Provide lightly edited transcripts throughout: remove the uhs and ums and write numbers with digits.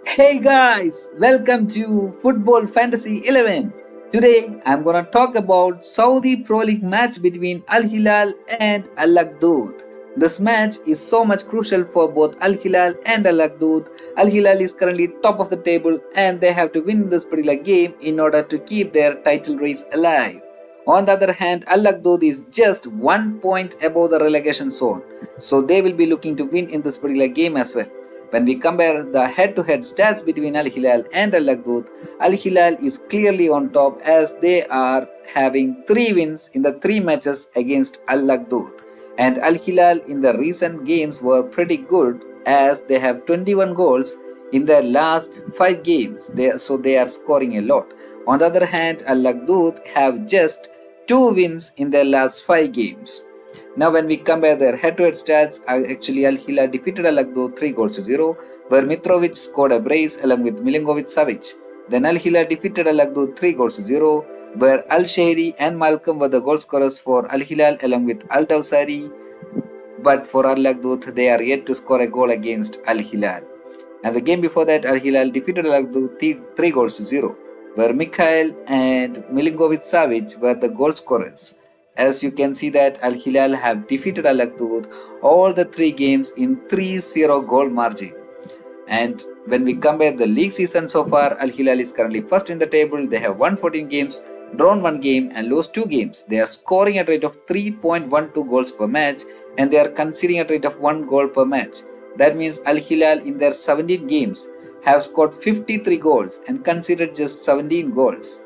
Hey guys, welcome to Football Fantasy 11. Today I'm gonna talk about Saudi Pro League match between Al Hilal and Al Akhdoud. This match is so much crucial for both Al Hilal and Al Akhdoud. Al Hilal is currently top of the table and they have to win this particular game in order to keep their title race alive. On the other hand, Al Akhdoud is just 1 point above the relegation zone, so they will be looking to win in this particular game as well. When we compare the head-to-head stats between Al Hilal and Al Akhdoud, Al Hilal is clearly on top as they are having 3 wins in the 3 matches against Al Akhdoud. And Al Hilal in the recent games were pretty good as they have 21 goals in their last 5 games. So they are scoring a lot. On the other hand, Al Akhdoud have just 2 wins in their last 5 games. Now when we compare their head-to-head stats, actually Al Hilal defeated Al Akhdoud 3 goals to 0, where Mitrovic scored a brace along with Milinkovic Savic. Then Al Hilal defeated Al Akhdoud 3 goals to 0, where Al Shahri and Malcolm were the goal scorers for Al Hilal along with Al Dawsari, but for Al Akhdoud they are yet to score a goal against Al Hilal. And the game before that, Al Hilal defeated Al Akhdoud 3 goals to 0, where Mikhail and Milinkovic Savic were the goal scorers. As you can see that Al Hilal have defeated Al Akhdoud all the 3 games in 3-0 goal margin. And when we compare the league season so far, Al Hilal is currently first in the table. They have won 14 games, drawn 1 game and lost 2 games. They are scoring at a rate of 3.12 goals per match and they are conceding at a rate of 1 goal per match. That means Al Hilal in their 17 games have scored 53 goals and conceded just 17 goals.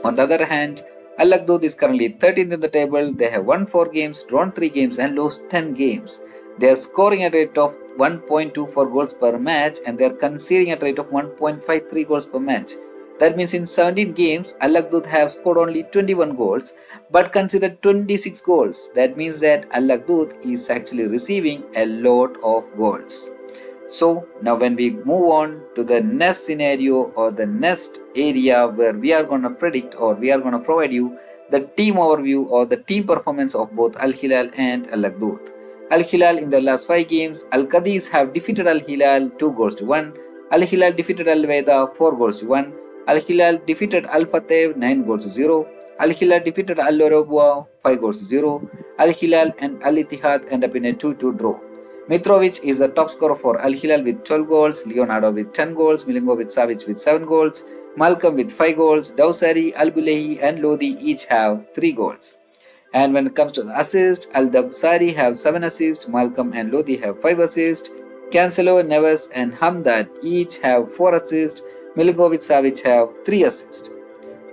On the other hand, Al Akhdoud is currently 13th in the table. They have won 4 games, drawn 3 games and lost 10 games. They are scoring at a rate of 1.24 goals per match and they are conceding at a rate of 1.53 goals per match. That means in 17 games, Al Akhdoud have scored only 21 goals but conceded 26 goals. That means that Al Akhdoud is actually receiving a lot of goals. So now when we move on to the next scenario or the next area where we are going to predict or we are going to provide you the team overview or the team performance of both Al Hilal and Al Akhdoud. Al Hilal in the last 5 games, Al Qadis have defeated Al Hilal 2 goals to 1. Al Hilal defeated Al Raed 4 goals to 1. Al Hilal defeated Al Fateh 9 goals to 0. Al Hilal defeated Al Raed 5 goals to 0. Al Hilal and Al Ittihad end up in a 2-2 draw. Mitrovic is the top scorer for Al Hilal with 12 goals, Leonardo with 10 goals, Milinkovic Savic with 7 goals, Malcolm with 5 goals, Dawsari, Al Bulehi and Lodi each have 3 goals. And when it comes to the assists, Al Dawsari have 7 assists, Malcolm and Lodi have 5 assists, Cancelo, Neves and Hamdad each have 4 assists, Milinkovic Savic have 3 assists.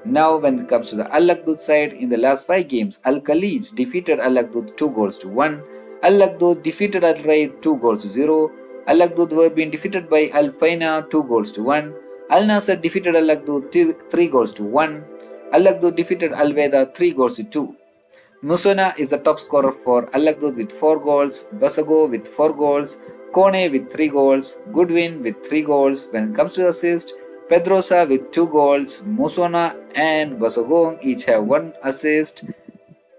Now when it comes to the Al Akhdoud side, in the last 5 games, Al Khalij defeated Al Akhdoud 2 goals to 1. Al Akhdoud defeated Al-Raed 2 goals to 0. Al Akhdoud were being defeated by Al Faina 2 goals to 1. Al Nassr defeated Al Akhdoud 3 goals to 1. Al Akhdoud defeated Al Raed 3 goals to 2. Musona is the top scorer for Al Akhdoud with 4 goals, Basago with 4 goals, Kone with 3 goals, Goodwin with 3 goals. When it comes to assist, Pedrosa with 2 goals, Musona and Basago each have 1 assist.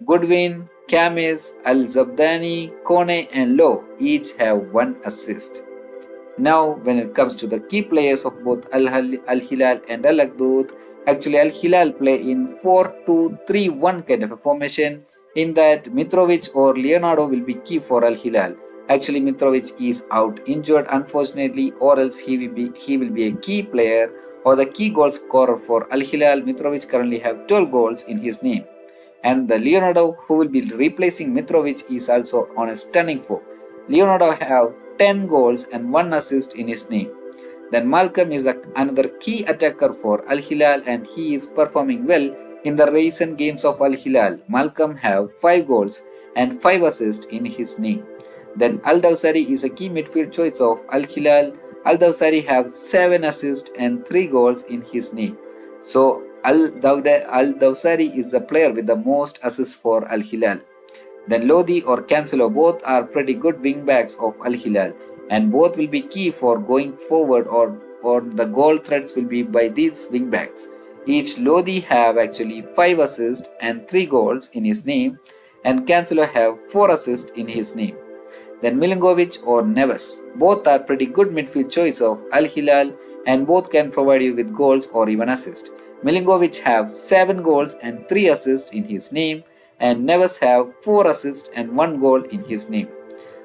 Goodwin, Kamis, Al Zabdani, Kone and Low each have 1 assist. Now when it comes to the key players of both Al Hilal and Al Akhdoud, actually Al Hilal play in 4-2-3-1 kind of a formation, in that Mitrovic or Leonardo will be key for Al Hilal. Actually Mitrovic is out injured unfortunately, or else he will be a key player or the key goal scorer for Al Hilal. Mitrovic currently have 12 goals in his name. And the Leonardo who will be replacing Mitrovic is also on a stunning form. Leonardo have 10 goals and 1 assist in his name. Then Malcolm is another key attacker for Al Hilal and he is performing well in the recent games of Al Hilal. Malcolm have 5 goals and 5 assists in his name. Then Al Dawsari is a key midfield choice of Al Hilal. Al Dawsari have 7 assists and 3 goals in his name. So Al Dawsari is the player with the most assists for Al Hilal. Then Lodi or Cancelo both are pretty good wing backs of Al Hilal and both will be key for going forward, or the goal threats will be by these wing backs. Each Lodi have actually 5 assists and 3 goals in his name and Cancelo have 4 assists in his name. Then Milinkovic or Neves. Both are pretty good midfield choice of Al Hilal and both can provide you with goals or even assists. Milinkovic have 7 goals and 3 assists in his name and Neves have 4 assists and 1 goal in his name.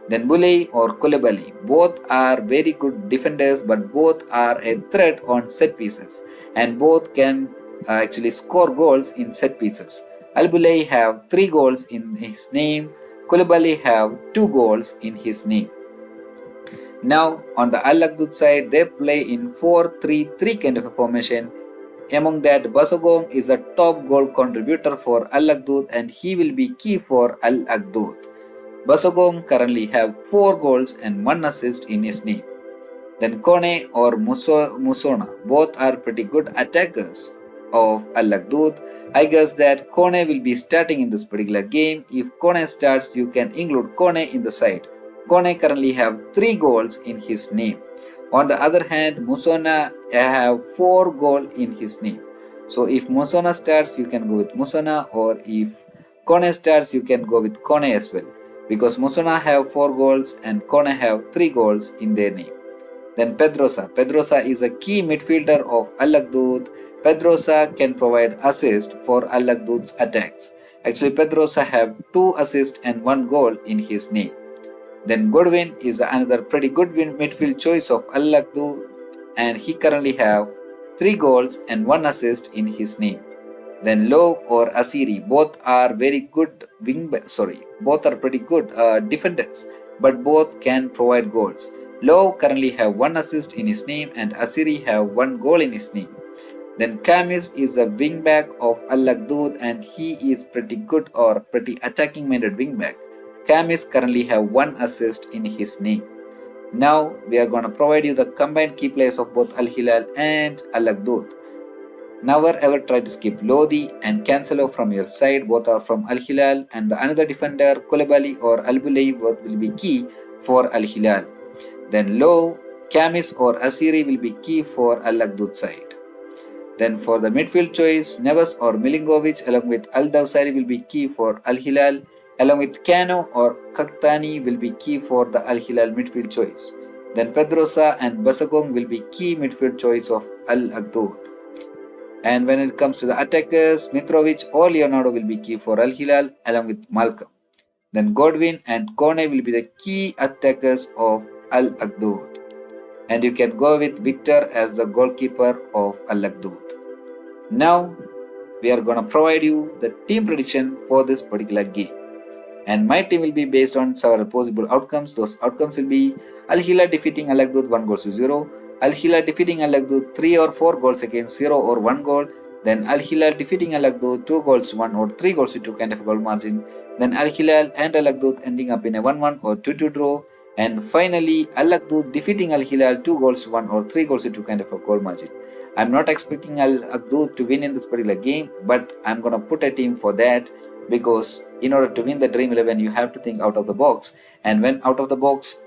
Then Bulay or Koulibaly. Both are very good defenders but both are a threat on set pieces and both can actually score goals in set pieces. Al Bulay have 3 goals in his name. Koulibaly have 2 goals in his name. Now on the Al Akhdoud side, they play in 4-3-3 kind of a formation. Among that, Basogong is a top goal contributor for Al Akhdoud and he will be key for Al Akhdoud. Basogong currently have 4 goals and 1 assist in his name. Then Kone or Musona, both are pretty good attackers of Al Akhdoud. I guess that Kone will be starting in this particular game. If Kone starts, you can include Kone in the side. Kone currently have 3 goals in his name. On the other hand, Musona have 4 goals in his name. So if Musona starts, you can go with Musona, or if Kone starts, you can go with Kone as well. Because Musona have 4 goals and Kone have 3 goals in their name. Then Pedrosa. Pedrosa is a key midfielder of Al Akhdoud. Pedrosa can provide assist for Al Akhdoud's attacks. Actually, Pedrosa have 2 assists and 1 goal in his name. Then Godwin is another pretty good midfield choice of Al Akhdoud and he currently have 3 goals and 1 assist in his name. Then Low or Asiri, both are very good both are pretty good defenders, but both can provide goals. Low currently have 1 assist in his name and Asiri have 1 goal in his name. Then Kamis is a wingback of Al Akhdoud and he is pretty good or pretty attacking minded wingback. Kamis currently have 1 assist in his name. Now we are going to provide you the combined key players of both Al Hilal and Al Akhdoud. Never ever try to skip Lodi and Cancelo from your side. Both are from Al Hilal and the another defender Koulibaly or Al Bulay will be key for Al Hilal. Then Low, Kamis or Asiri will be key for Al Akhdoud side. Then for the midfield choice, Neves or Milinkovic along with Al Dawsari will be key for Al Hilal. Along with Kano or Kaktani will be key for the Al Hilal midfield choice. Then Pedrosa and Basagong will be key midfield choice of Al Akhdoud. And when it comes to the attackers, Mitrovic or Leonardo will be key for Al Hilal along with Malcolm. Then Godwin and Kone will be the key attackers of Al Akhdoud. And you can go with Victor as the goalkeeper of Al Akhdoud. Now we are going to provide you the team prediction for this particular game. And my team will be based on several possible outcomes. Those outcomes will be Al Hilal defeating Al Akhdoud 1-0, Al Hilal defeating Al Akhdoud 3 or 4 goals against 0 or 1 goal, then Al Hilal defeating Al Akhdoud 2-1 or 3-2 kind of a goal margin, then Al Hilal and Al Akhdoud ending up in a 1-1 or 2-2 draw, and finally Al Akhdoud defeating Al Hilal 2-1 or 3-2 kind of a goal margin. I'm not expecting Al Akhdoud to win in this particular game, but I'm gonna put a team for that. Because in order to win the Dream 11, you have to think out of the box. And when out of the box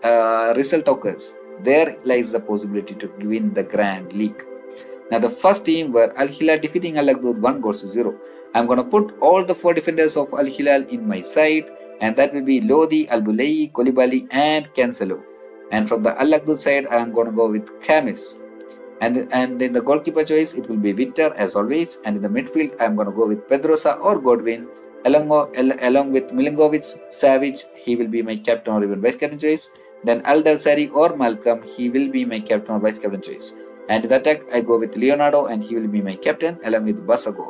result occurs, there lies the possibility to win the Grand League. Now the first team were Al Hilal defeating Al Akhdoud 1-0. I'm going to put all the 4 defenders of Al Hilal in my side. And that will be Lodi, Al Bulay, Koulibaly and Cancelo. And from the Al Akhdoud side, I am going to go with Kamis. And in the goalkeeper choice, it will be Victor as always. And in the midfield, I am going to go with Pedrosa or Godwin. Along with Milinkovic, Savic, he will be my captain or even vice captain choice. Then Al Dawsari or Malcolm, he will be my captain or vice captain choice. And in the attack, I go with Leonardo and he will be my captain along with Basago.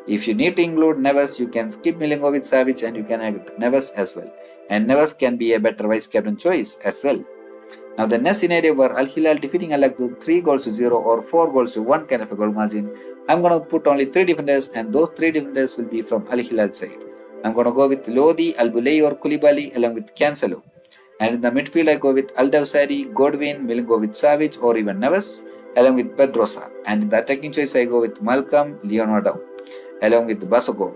If you need to include Neves, you can skip Milinkovic, Savic and you can add Neves as well. And Neves can be a better vice captain choice as well. Now the next scenario where Al Hilal defeating Al Akhdoud 3-0 or 4-1 kind of a goal margin, I'm going to put only 3 defenders and those 3 defenders will be from Al Hilal side. I'm going to go with Lodi, Al Bulay or Koulibaly along with Cancelo. And in the midfield I go with Al Dawsari, Godwin, Milinkovic, Savic or even Neves along with Pedrosa. And in the attacking choice I go with Malcolm, Leonardo along with Basago.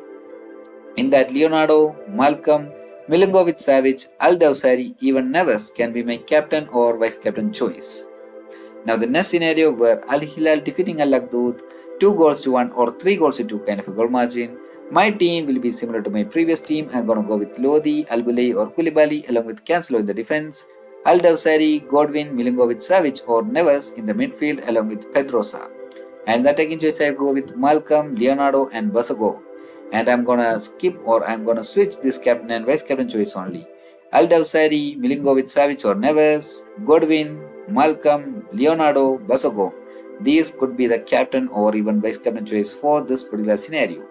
In that Leonardo, Malcolm, Milinkovic, Savic, Al Dawsari, even Neves can be my captain or vice captain choice. Now the next scenario where Al Hilal defeating Al Akhdoud 2-1 or 3-2 kind of a goal margin, My team will be similar to my previous team. I'm gonna go with Lodi, Albulay or Koulibaly along with Cancelo in the defense, Al Dawsari, Godwin, Milinkovic Savic or Neves in the midfield along with Pedrosa. And the attacking choice I go with Malcolm, Leonardo and Basago. And I'm gonna skip or I'm gonna switch this captain and vice captain choice only. Al Dawsari, Milinkovic Savic or Neves, Godwin, Malcolm, Leonardo, Basago. These could be the captain or even vice captain choice for this particular scenario.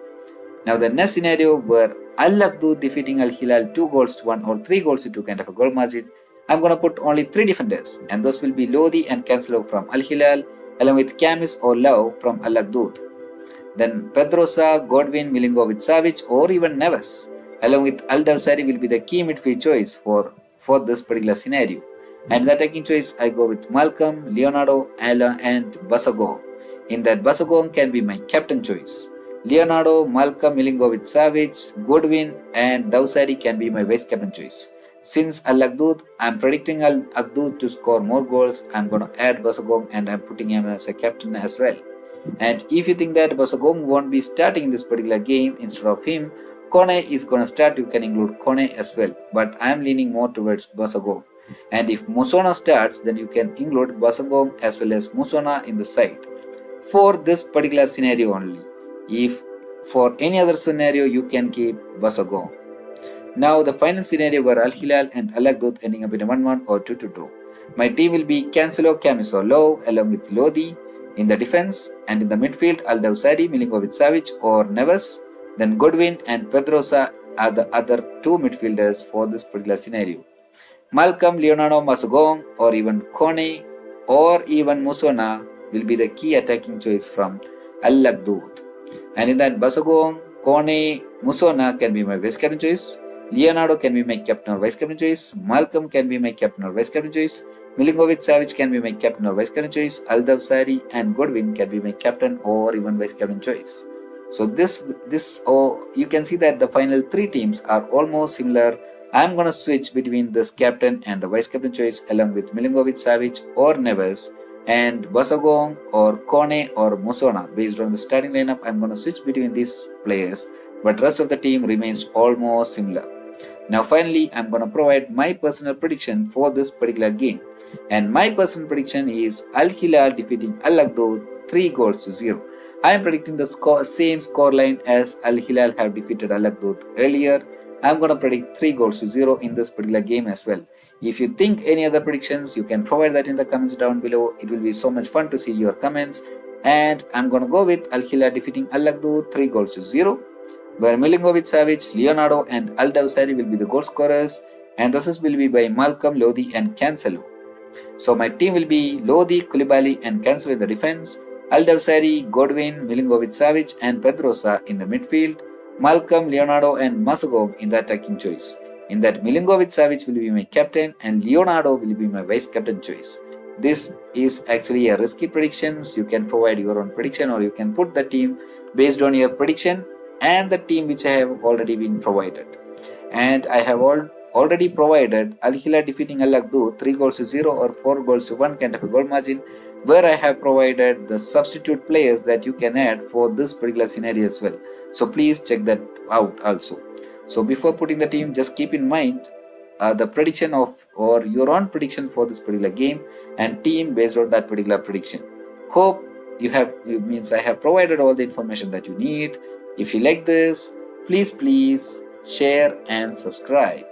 Now the next scenario where Al Akhdoud defeating Al Hilal 2 goals to 1 or 3 goals to 2 kind of a goal margin. I'm gonna put only 3 defenders and those will be Lodi and Cancelo from Al Hilal along with Camis or Lau from Al Akhdoud. Then Pedrosa, Godwin, Milinkovic Savic or even Neves along with Al Dawsari will be the key midfield choice for this particular scenario. And the attacking choice I go with Malcolm, Leonardo, Ala and Basago. In that Basago can be my captain choice. Leonardo, Malcolm, Milinkovic Savic, Godwin and Dawsari can be my vice captain choice. Since Al Akhdoud, I'm predicting Al Akhdoud to score more goals, I'm gonna add Basagong and I'm putting him as a captain as well. And if you think that Basagong won't be starting in this particular game instead of him, Kone is gonna start, you can include Kone as well. But I'm leaning more towards Basagong. And if Musona starts, then you can include Basagong as well as Musona in the side. For this particular scenario only. If for any other scenario, you can keep Basagong. Now the final scenario where Al Hilal and Al Akhdoud ending up in a 1-1 or 2-2 draw. My team will be Cancelo, Camis or Low along with Lodi in the defense, and in the midfield Al Dawsari, Milinkovic Savic or Neves. Then Godwin and Pedrosa are the other two midfielders for this particular scenario. Malcolm, Leonardo, Masugong or even Kone or even Musona will be the key attacking choice from Al Akhdoud. And in that Basagong, Kone, Musona can be my vice captain choice. Leonardo can be my captain or vice captain choice. Malcolm can be my captain or vice captain choice. Milinkovic Savic can be my captain or vice captain choice. Al Dawsari and Godwin can be my captain or even vice captain choice. So you can see that the final three teams are almost similar. I'm gonna switch between this captain and the vice captain choice along with Milinkovic Savic or Neves and Basagong or Kone or Musona. Based on the starting lineup, I'm gonna switch between these players, but rest of the team remains almost similar. Now finally, I'm gonna provide my personal prediction for this particular game. And my personal prediction is Al Hilal defeating Al Akhdoud 3 goals to 0. I am predicting the same scoreline as Al Hilal have defeated Al Akhdoud earlier. I'm gonna predict 3 goals to 0 in this particular game as well. If you think any other predictions, you can provide that in the comments down below. It will be so much fun to see your comments. And I'm gonna go with Al Hilal defeating Al Akhdoud 3 goals to 0, where Milinkovic Savic, Leonardo and Al Dawsari will be the goal scorers, and the assist will be by Malcolm, Lodi and Cancelo. So my team will be Lodi, Koulibaly and Cancelo in the defense, Al Dawsari, Godwin, Milinkovic Savic and Pedrosa in the midfield, Malcolm, Leonardo and Masugong in the attacking choice. In that Milinkovic Savic will be my captain and Leonardo will be my vice captain choice. This is actually a risky prediction. You can provide your own prediction or you can put the team based on your prediction and the team which I have already been provided. And I have already provided Al Hilal defeating Al Akhdoud 3 goals to 0 or 4 goals to 1 kind of a goal margin, where I have provided the substitute players that you can add for this particular scenario as well. So please check that out also. So before putting the team, just keep in mind the prediction of or your own prediction for this particular game and team based on that particular prediction. Hope I have provided all the information that you need. If you like this, please share and subscribe.